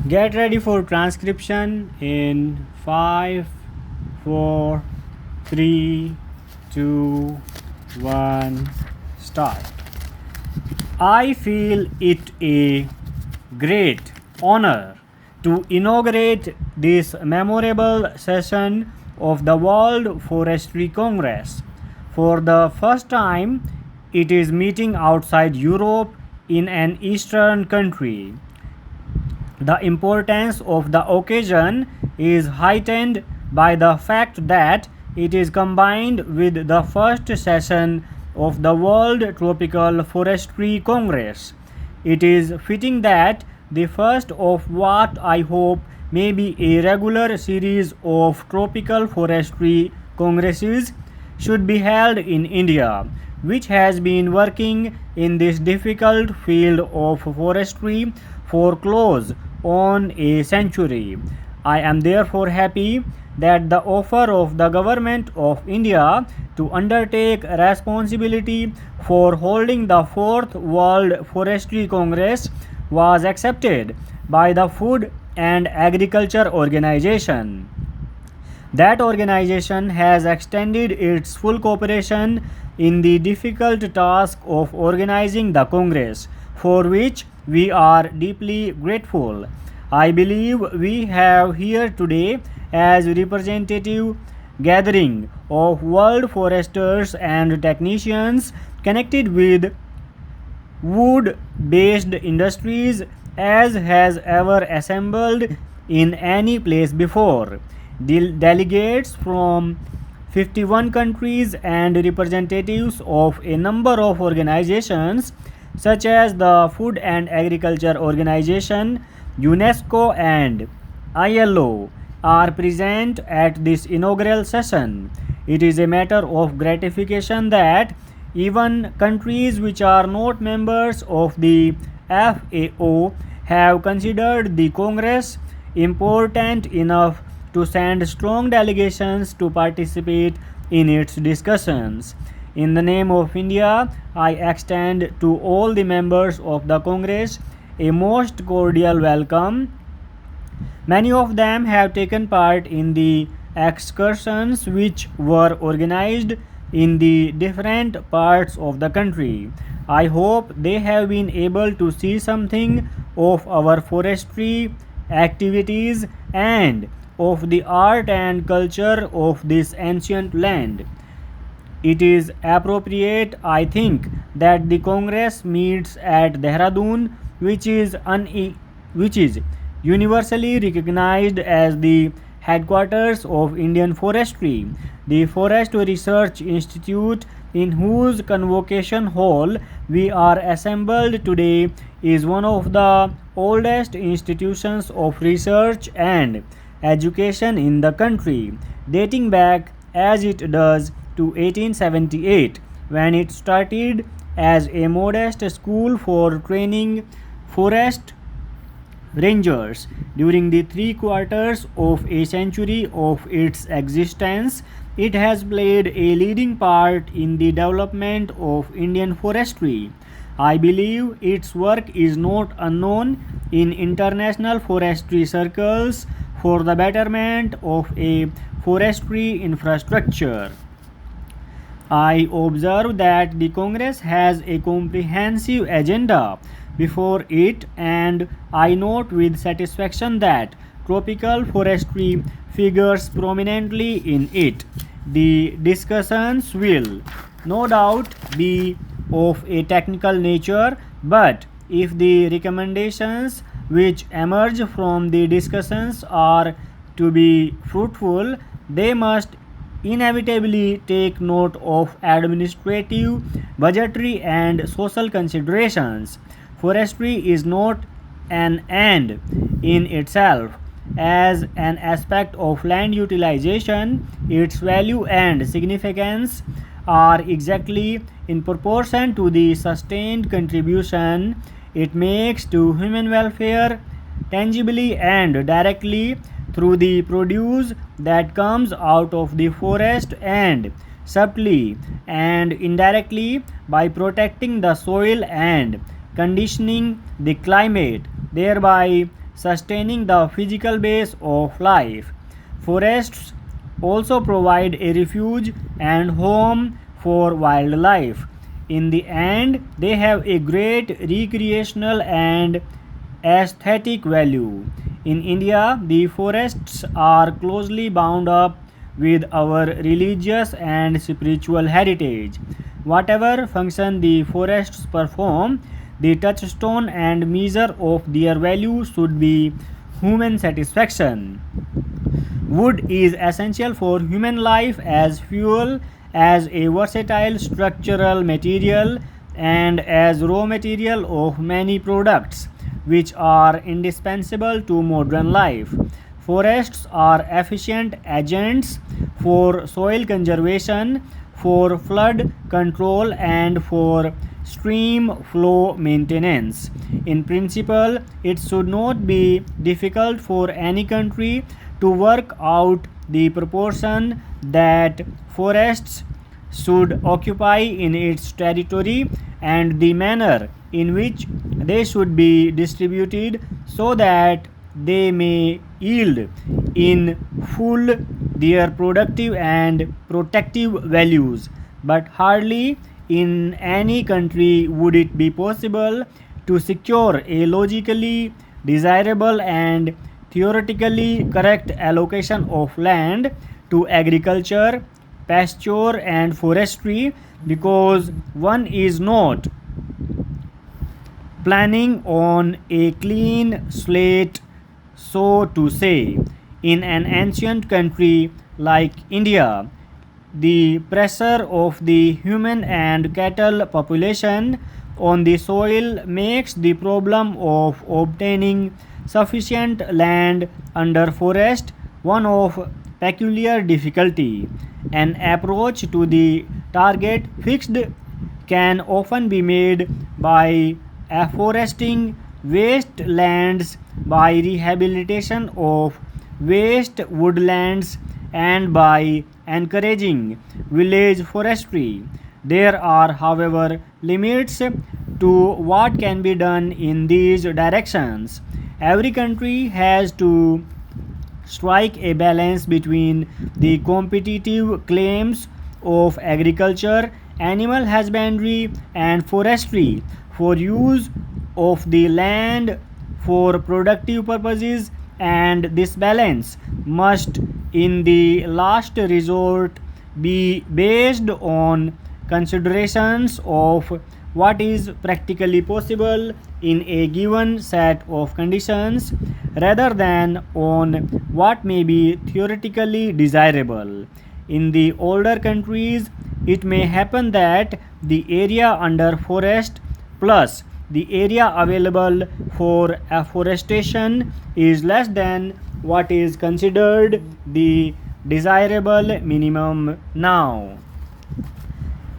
Get ready for transcription in 5, 4, 3, 2, 1, start. I feel it a great honor to inaugurate this memorable session of the World Forestry Congress. For the first time, it is meeting outside Europe in an Eastern country. The importance of the occasion is heightened by the fact that it is combined with the first session of the World Tropical Forestry Congress. It is fitting that the first of what I hope may be a regular series of tropical forestry congresses should be held in India, which has been working in this difficult field of forestry for close on a century. I am therefore happy that the offer of the Government of India to undertake responsibility for holding the 4th World Forestry Congress was accepted by the Food and Agriculture Organization. That organization has extended its full cooperation in the difficult task of organizing the Congress, for which we are deeply grateful. I believe we have here today as representative gathering of world foresters and technicians connected with wood-based industries as has ever assembled in any place before. Delegates from 51 countries and representatives of a number of organizations such as the Food and Agriculture Organization, UNESCO and ILO are present at this inaugural session. It is a matter of gratification that even countries which are not members of the FAO have considered the Congress important enough to send strong delegations to participate in its discussions. In the name of India, I extend to all the members of the Congress a most cordial welcome. Many of them have taken part in the excursions which were organized in the different parts of the country. I hope they have been able to see something of our forestry activities and of the art and culture of this ancient land. It is appropriate, I think, that the Congress meets at Dehradun, which is universally recognized as the headquarters of Indian forestry. The Forest Research Institute, in whose convocation hall we are assembled today, is one of the oldest institutions of research and education in the country, dating back as it does to 1878, when it started as a modest school for training forest rangers. During the 3/4 of a century of its existence, it has played a leading part in the development of Indian forestry. I believe its work is not unknown in international forestry circles for the betterment of a forestry infrastructure. I observe that the Congress has a comprehensive agenda before it, and I note with satisfaction that tropical forestry figures prominently in it. The discussions will no doubt be of a technical nature, but if the recommendations which emerge from the discussions are to be fruitful, they must inevitably take note of administrative, budgetary, and social considerations. Forestry is not an end in itself. As an aspect of land utilization, its value and significance are exactly in proportion to the sustained contribution it makes to human welfare, tangibly and directly through the produce that comes out of the forest, and subtly and indirectly by protecting the soil and conditioning the climate, thereby sustaining the physical base of life. Forests also provide a refuge and home for wildlife. In the end, they have a great recreational and aesthetic value. In India, the forests are closely bound up with our religious and spiritual heritage. Whatever function the forests perform, the touchstone and measure of their value should be human satisfaction. Wood is essential for human life as fuel, as a versatile structural material, and as raw material of many products which are indispensable to modern life. Forests are efficient agents for soil conservation, for flood control, and for stream flow maintenance. In principle, it should not be difficult for any country to work out the proportion that forests should occupy in its territory and the manner in which they should be distributed so that they may yield in full their productive and protective values. But hardly in any country would it be possible to secure a logically desirable and theoretically correct allocation of land to agriculture, pasture, and forestry, because one is not planning on a clean slate, so to say. In an ancient country like India, the pressure of the human and cattle population on the soil makes the problem of obtaining sufficient land under forest one of peculiar difficulty. An approach to the target fixed can often be made by afforesting waste lands, by rehabilitation of waste woodlands, and by encouraging village forestry. There are, however, limits to what can be done in these directions. Every country has to strike a balance between the competitive claims of agriculture, animal husbandry, and forestry for use of the land for productive purposes, and this balance must in the last resort be based on considerations of what is practically possible in a given set of conditions rather than on what may be theoretically desirable. In the older countries, it may happen that the area under forest plus the area available for afforestation is less than what is considered the desirable minimum now.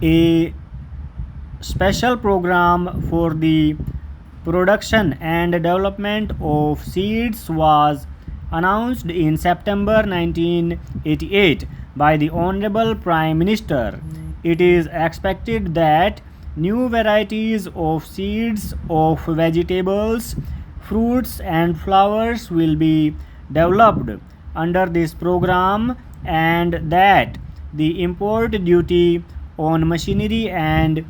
A special program for the production and development of seeds was announced in September 1988 by the Honorable Prime Minister. It is expected that new varieties of seeds of vegetables, fruits, and flowers will be developed under this program, and that the import duty on machinery and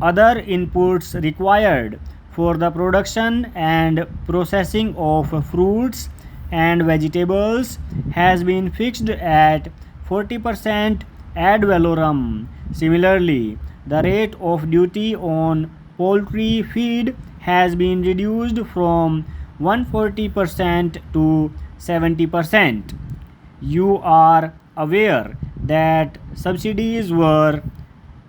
other inputs required for the production and processing of fruits and vegetables has been fixed at 40% ad valorem. Similarly, the rate of duty on poultry feed has been reduced from 140% to 70%. You are aware that subsidies were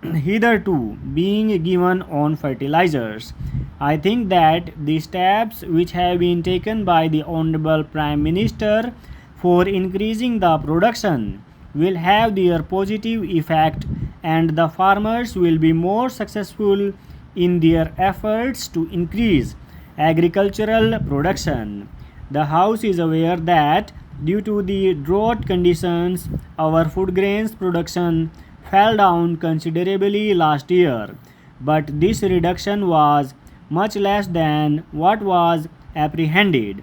hitherto being given on fertilizers. I think that the steps which have been taken by the Honorable Prime Minister for increasing the production will have their positive effect, and the farmers will be more successful in their efforts to increase agricultural production. The House is aware that due to the drought conditions, our food grains production fell down considerably last year, but this reduction was much less than what was apprehended.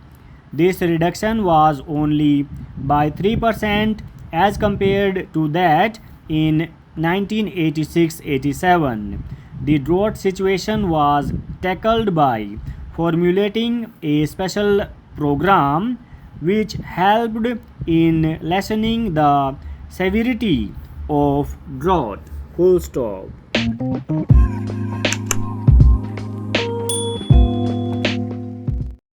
This reduction was only by 3% as compared to that in 1986-87. The drought situation was tackled by formulating a special program which helped in lessening the severity of drought. Full stop.